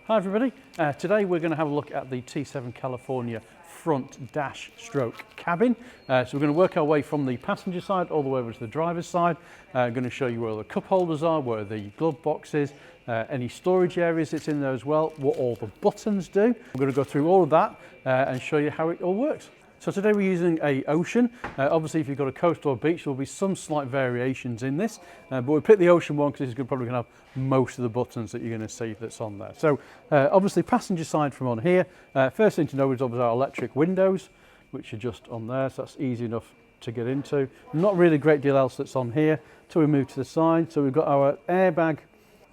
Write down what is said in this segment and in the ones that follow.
Hi everybody, today we're going to have a look at the T7 California front dash stroke cabin. So we're going to work our way from the passenger side all the way over to the driver's side. I'm going to show you where the cup holders are, where the glove box is, any storage areas that's in there as well, what all the buttons do. We're going to go through all of that and show you how it all works. So today we're using a Ocean. Obviously if you've got a coast or a beach there will be some slight variations in this, but we picked the Ocean one because it's probably going to have most of the buttons that you're going to see that's on there. So obviously passenger side from on here, first thing to know is obviously our electric windows, which are just on there, so that's easy enough to get into. Not really a great deal else that's on here till we move to the side. So we've got our airbag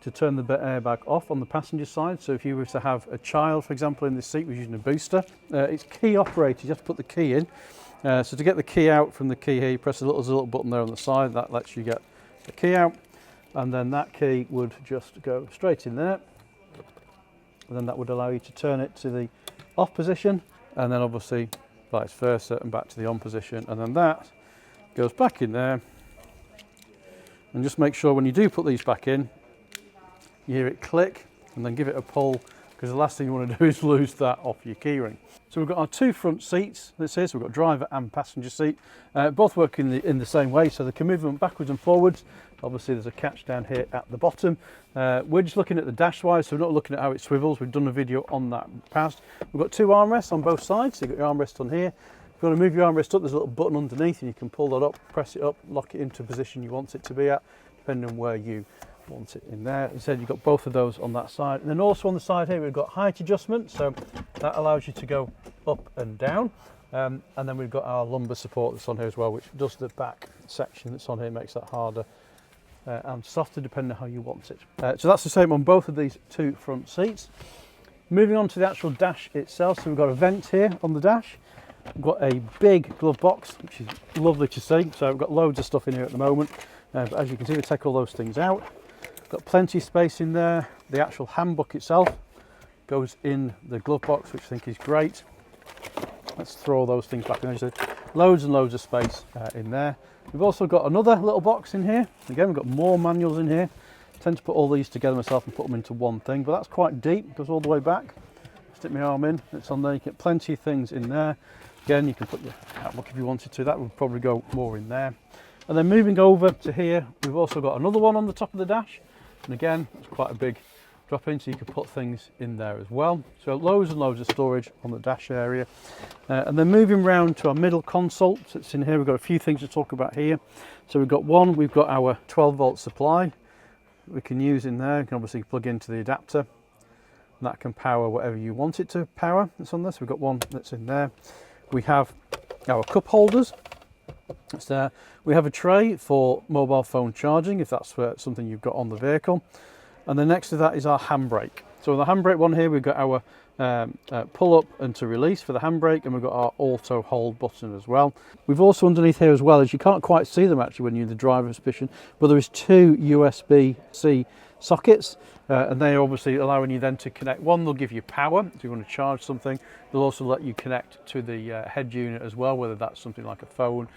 to turn the airbag off on the passenger side. So if you were to have a child, for example, in the seat, we're using a booster. It's key operated, you have to put the key in. So to get the key out from the key here, you press there's a little button there on the side, that lets you get the key out. And then that key would just go straight in there. And then that would allow you to turn it to the off position, and then obviously vice versa and back to the on position. And then that goes back in there. And just make sure when you do put these back in, you hear it click and then give it a pull, because the last thing you want to do is lose that off your keyring. So we've got our two front seats that's here, so we've got driver and passenger seat, both work in the same way, so they can move them backwards and forwards. Obviously there's a catch down here at the bottom. We're just looking at the dash wise, so we're not looking at how it swivels. We've done a video on that past. We've got two armrests on both sides, so you've got your armrest on here. If you want to move your armrest up, there's a little button underneath and you can pull that up, press it up, lock it into a position you want it to be at, depending on where you want it in there. As I said, you've got both of those on that side, and then also on the side here we've got height adjustment, so that allows you to go up and down, and then we've got our lumbar support that's on here as well, which does the back section that's on here, makes that harder and softer depending on how you want it. So that's the same on both of these two front seats. Moving on to the actual dash itself, so we've got a vent here on the dash. We've got a big glove box, which is lovely to see, so we've got loads of stuff in here at the moment, but as you can see we take all those things out. Got plenty of space in there. The actual handbook itself goes in the glove box, which I think is great. Let's throw all those things back in there. Loads and loads of space in there. We've also got another little box in here. Again, we've got more manuals in here. I tend to put all these together myself and put them into one thing, but that's quite deep. It goes all the way back. Stick my arm in, it's on there. You get plenty of things in there. Again, you can put your handbook if you wanted to. That would probably go more in there. And then moving over to here, we've also got another one on the top of the dash. And again, it's quite a big drop in, so you can put things in there as well. So loads and loads of storage on the dash area. And then moving round to our middle console that's in here, we've got a few things to talk about here. So we've got our 12-volt supply we can use in there. You can obviously plug into the adapter, and that can power whatever you want it to power that's on this. We've got one that's in there. We have our cup holders. It's there. We have a tray for mobile phone charging if that's something you've got on the vehicle, and then next to that is our handbrake. So on the handbrake one here we've got our pull up and to release for the handbrake, and we've got our auto hold button as well. We've also underneath here as well, as you can't quite see them actually when you're in the driver's position, but there is two USB-C sockets, and they are obviously allowing you then to connect. One, they'll give you power if you want to charge something. They'll also let you connect to the head unit as well, whether that's something like a phone.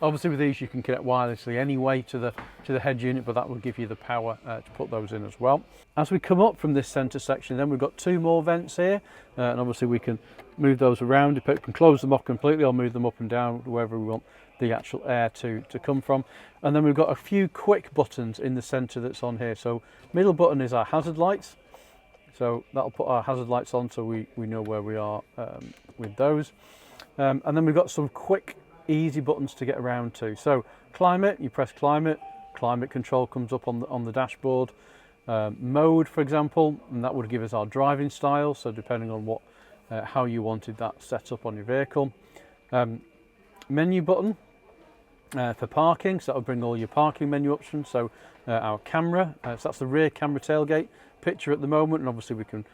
Obviously with these you can connect wirelessly anyway to the head unit, but that will give you the power to put those in as well. As we come up from this centre section, then we've got two more vents here, and obviously we can move those around. We can close them off completely or move them up and down wherever we want the actual air to come from. And then we've got a few quick buttons in the centre that's on here. So middle button is our hazard lights, so that'll put our hazard lights on so we know where we are with those. And then we've got some quick easy buttons to get around to. So climate, you press climate control comes up on the dashboard. Mode, for example, and that would give us our driving style, so depending on what how you wanted that set up on your vehicle. Menu button for parking, so that will bring all your parking menu options. So our camera, so that's the rear camera tailgate picture at the moment, and obviously we can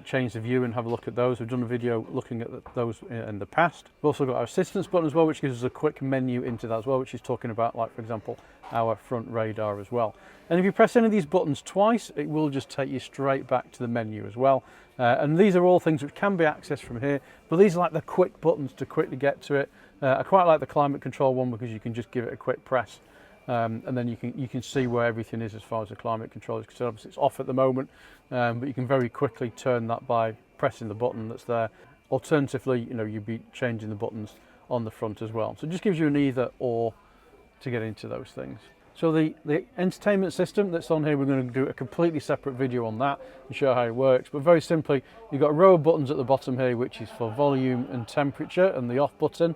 change the view and have a look at those. We've done a video looking at those in the past. We've also got our assistance button as well, which gives us a quick menu into that as well, which is talking about, like for example, our front radar as well. And if you press any of these buttons twice, it will just take you straight back to the menu as well. And these are all things which can be accessed from here, but these are like the quick buttons to quickly get to it. I quite like the climate control one because you can just give it a quick press and then you can see where everything is as far as the climate control is concerned. Obviously it's off at the moment, but you can very quickly turn that by pressing the button that's there. Alternatively, you'd be changing the buttons on the front as well. So it just gives you an either or to get into those things. So the entertainment system that's on here, we're going to do a completely separate video on that and show how it works. But very simply, you've got a row of buttons at the bottom here, which is for volume and temperature, and the off button.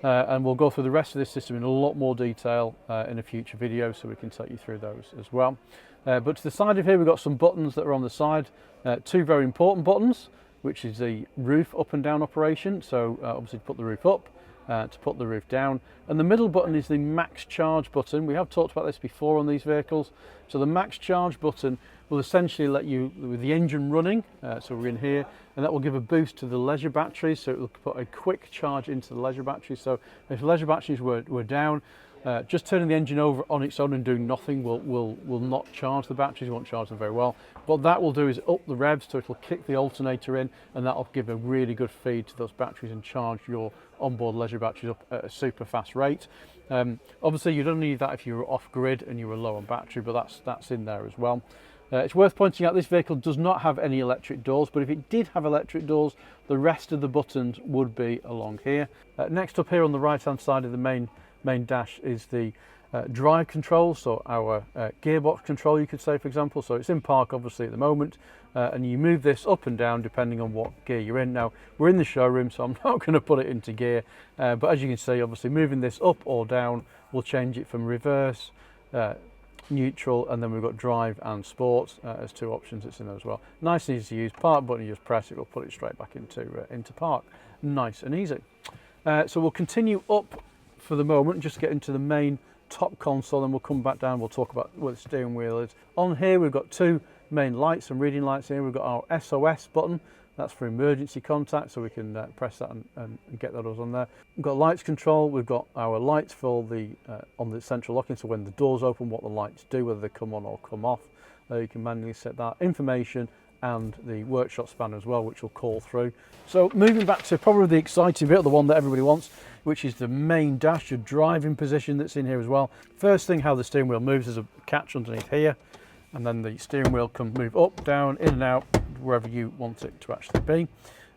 And we'll go through the rest of this system in a lot more detail in a future video, so we can take you through those as well. But to the side of here, we've got some buttons that are on the side. Two very important buttons, which is the roof up and down operation. So obviously to put the roof up, to put the roof down. And the middle button is the max charge button. We have talked about this before on these vehicles. So the max charge button will essentially let you, with the engine running, so we're in here, and that will give a boost to the leisure batteries. So it will put a quick charge into the leisure batteries. So if leisure batteries were down, just turning the engine over on its own and doing nothing will not charge the batteries, won't charge them very well. What that will do is up the revs, so it'll kick the alternator in, and that'll give a really good feed to those batteries and charge your onboard leisure batteries up at a super fast rate. Obviously you don't need that if you're off grid and you were low on battery, but that's in there as well. It's worth pointing out this vehicle does not have any electric doors, but if it did have electric doors, the rest of the buttons would be along here. Next up here on the right hand side of the main dash is the drive control, so our gearbox control, you could say, for example. So it's in park obviously at the moment, and you move this up and down depending on what gear you're in. Now we're in the showroom, so I'm not going to put it into gear, but as you can see, obviously moving this up or down will change it from reverse, neutral, and then we've got drive and sports as two options. It's in there as well. Nice and easy to use. Park button, you just press it, will put it straight back into park. Nice and easy. So we'll continue up for the moment, just get into the main top console, and we'll come back down. We'll talk about where the steering wheel is. On here we've got two main lights and reading lights here. We've got our SOS button, that's for emergency contact, so we can press that and get those on there. We've got lights control. We've got our lights for the on the central locking, so when the doors open, what the lights do, whether they come on or come off. You can manually set that. Information and the workshop spanner as well, which will call through. So moving back to probably the exciting bit, the one that everybody wants, which is the main dash, your driving position that's in here as well. First thing, how the steering wheel moves, there's a catch underneath here, and then the steering wheel can move up, down, in and out, wherever you want it to actually be.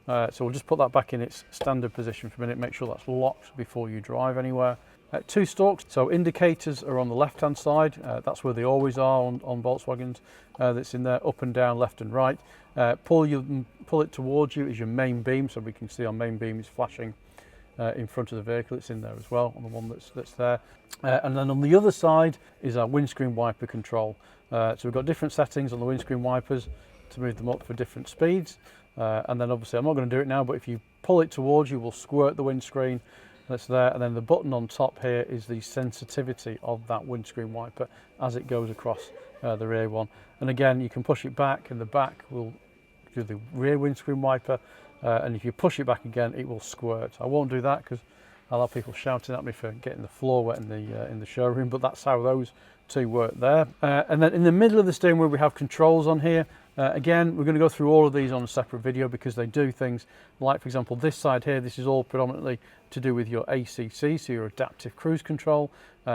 So we'll just put that back in its standard position for a minute, make sure that's locked before you drive anywhere. Two stalks, so indicators are on the left hand side, that's where they always are on Volkswagens. That's in there, up and down, left and right. Pull it towards you is your main beam, so we can see our main beam is flashing in front of the vehicle. It's in there as well on the one that's there. And then on the other side is our windscreen wiper control. So we've got different settings on the windscreen wipers to move them up for different speeds. And then obviously I'm not going to do it now, but if you pull it towards you, we'll squirt the windscreen. That's there, and then the button on top here is the sensitivity of that windscreen wiper as it goes across the rear one. And again, you can push it back, and the back will do the rear windscreen wiper, and if you push it back again, it will squirt. I won't do that because I'll have people shouting at me for getting the floor wet in the showroom, but that's how those two work there. And then in the middle of the steering wheel, we have controls on here. Again, we're going to go through all of these on a separate video because they do things like, for example, this side here, this is all predominantly to do with your ACC, so your adaptive cruise control,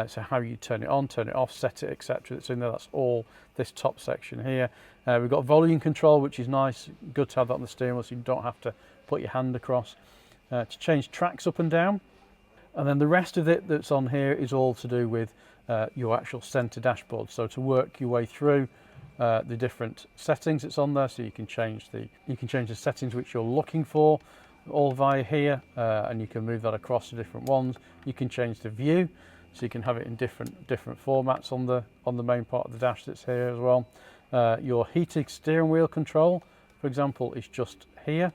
so how you turn it on, turn it off, set it, etc. That's in there. That's all this top section here. We've got volume control, which is nice, good to have that on the steering wheel so you don't have to put your hand across. To change tracks up and down. And then the rest of it that's on here is all to do with your actual center dashboard. So to work your way through the different settings that's on there, so you can change the settings which you're looking for all via here, and you can move that across to different ones. You can change the view, so you can have it in different formats on the main part of the dash that's here as well. Your heated steering wheel control, for example, is just here.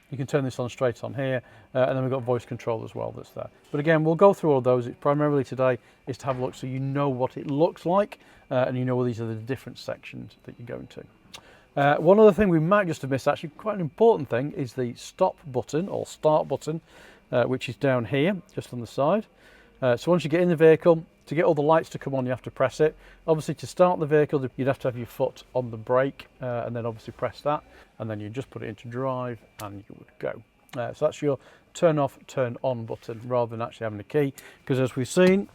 You can turn this on straight on here, and then we've got voice control as well that's there. But again, we'll go through all those. It's primarily today is to have a look so you know what it looks like, and you know well, these are the different sections that you're going to. One other thing we might just have missed, actually quite an important thing, is the stop button or start button, which is down here, just on the side. So once you get in the vehicle, to get all the lights to come on, you have to press it. Obviously, to start the vehicle, you'd have to have your foot on the brake, and then obviously press that, and then you just put it into drive, and you would go. So that's your turn off, turn on button, rather than actually having a key, because as we've seen,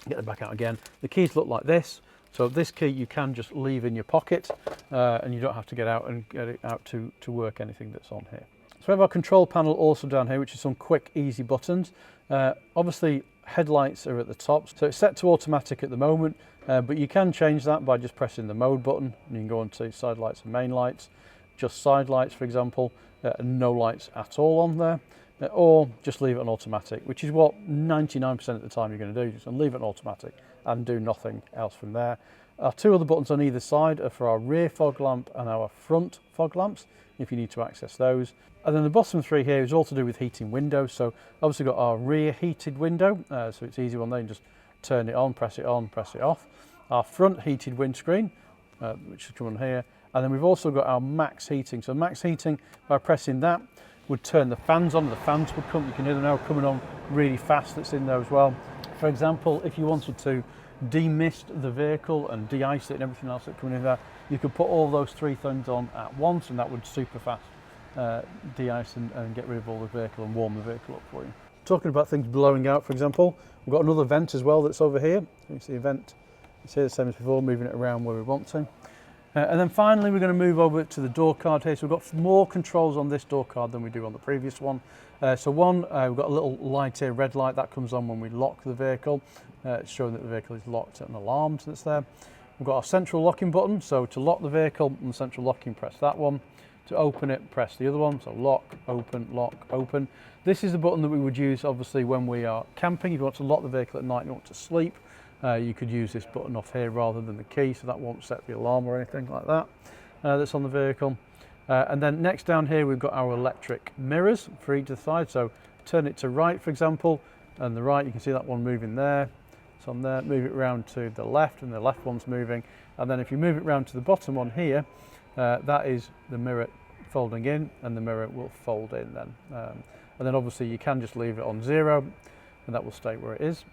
Get them back out again. The keys look like this. So this key you can just leave in your pocket and you don't have to get out and get it out to work anything that's on here. So we have our control panel also down here, which is some quick, easy buttons. Obviously headlights are at the top, so it's set to automatic at the moment, but you can change that by just pressing the mode button, and you can go on to side lights and main lights, just side lights for example, and no lights at all on there, or just leave it on automatic, which is what 99% of the time you're going to do, just leave it on automatic and do nothing else from there. Our two other buttons on either side are for our rear fog lamp and our front fog lamps, if you need to access those. And then the bottom three here is all to do with heating windows. So obviously got our rear heated window, so it's easy one there, you just turn it on, press it off. Our front heated windscreen, which is coming here. And then we've also got our max heating. So max heating, by pressing that, would turn the fans on. The fans would come, you can hear them now coming on really fast, that's in there as well. For example, if you wanted to demist the vehicle and de-ice it and everything else that's coming in there, you could put all those three things on at once and that would super fast de-ice and get rid of all the vehicle and warm the vehicle up for you. Talking about things blowing out, for example, we've got another vent as well that's over here. You can see a vent, it's here the same as before, moving it around where we want to. And then finally we're going to move over to the door card here. So we've got more controls on this door card than we do on the previous one. So one, we've got a little light here, red light, that comes on when we lock the vehicle. It's showing that the vehicle is locked and alarmed that's there. We've got our central locking button, so to lock the vehicle and central locking, press that one. To open it, press the other one, so lock, open. This is the button that we would use obviously when we are camping. If you want to lock the vehicle at night and you want to sleep, you could use this button off here rather than the key, so that won't set the alarm or anything like that that's on the vehicle. And then next down here we've got our electric mirrors for each side, so turn it to right for example, and the right, you can see that one moving there. It's on there, move it around to the left and the left one's moving, and then if you move it around to the bottom one here, that is the mirror folding in and the mirror will fold in then. And then obviously you can just leave it on 0 and that will stay where it is.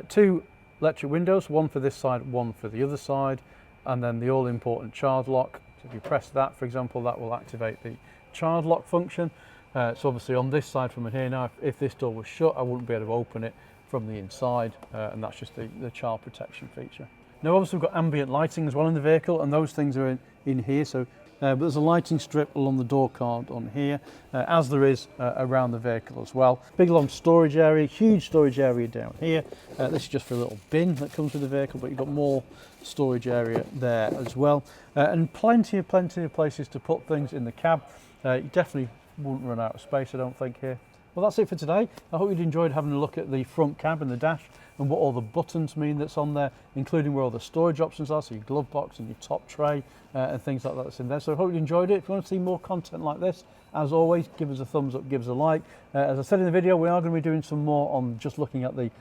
Two electric windows, one for this side, one for the other side, and then the all-important child lock. So if you press that, for example, that will activate the child lock function. So obviously on this side from here now, if this door was shut, I wouldn't be able to open it from the inside, and that's just the child protection feature. Now obviously we've got ambient lighting as well in the vehicle, and those things are in here. So but there's a lighting strip along the door card on here, as there is around the vehicle as well. Big long storage area, huge storage area down here. This is just for a little bin that comes with the vehicle, but you've got more storage area there as well. And plenty of places to put things in the cab. You definitely wouldn't run out of space, I don't think, here. Well, that's it for today. I hope you'd enjoyed having a look at the front cab and the dash and what all the buttons mean that's on there, including where all the storage options are, so your glove box and your top tray and things like that that's in there. So I hope you enjoyed it. If you want to see more content like this, as always, give us a thumbs up, give us a like. As I said in the video, we are going to be doing some more on just looking at the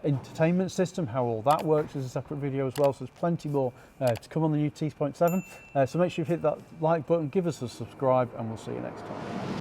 entertainment system, how all that works is a separate video as well. So there's plenty more to come on the new T7. So make sure you hit that like button, give us a subscribe, and we'll see you next time.